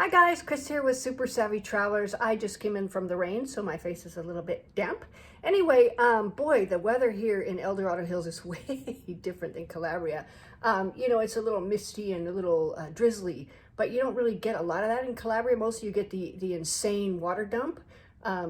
Hi guys, Chris here with Super Savvy Travelers. I just came in from the rain, so my face is a little bit damp. Anyway, boy, the weather here in El Dorado Hills is way different than Calabria. It's a little misty and a little drizzly, but you don't really get a lot of that in Calabria. Mostly you get the insane water dump.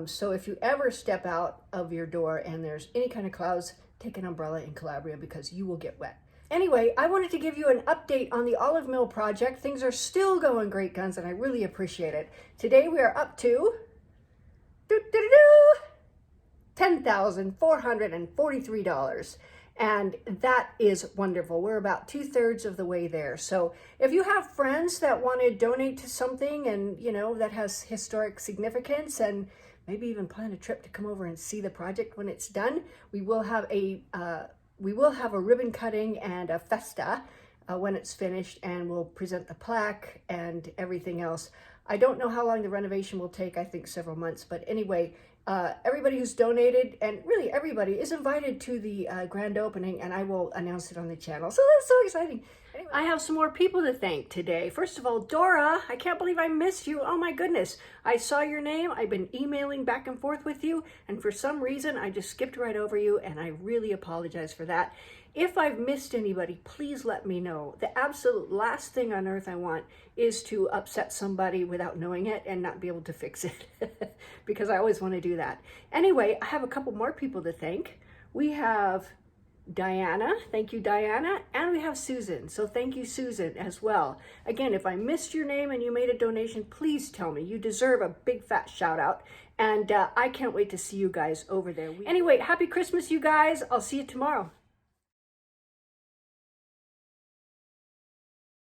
So if you ever step out of your door and there's any kind of clouds, take an umbrella in Calabria because you will get wet. Anyway, I wanted to give you an update on the Olive Mill project. Things are still going great guns and I really appreciate it. Today we are up to $10,443. And that is wonderful. We're about 2/3 of the way there. So if you have friends that want to donate to something and, that has historic significance and maybe even plan a trip to come over and see the project when it's done, we will have a ribbon cutting and a festa when it's finished, and we'll present the plaque and everything else. I don't know how long the renovation will take. I think several months. But anyway, everybody who's donated, and really everybody, is invited to the grand opening, and I will announce it on the channel. So that's so exciting. Anyway, I have some more people to thank today. First of all, Dora, I can't believe I missed you. Oh my goodness. I saw your name. I've been emailing back and forth with you, and for some reason, I just skipped right over you, and I really apologize for that. If I've missed anybody, please let me know. The absolute last thing on earth I want is to upset somebody without knowing it and not be able to fix it, because I always want to do that. Anyway, I have a couple more people to thank. We have Diana, thank you Diana, and we have Susan, so thank you Susan as well. Again, if I missed your name and you made a donation, please tell me. You deserve a big fat shout out, and I can't wait to see you guys over there. Anyway, happy Christmas you guys. I'll see you tomorrow.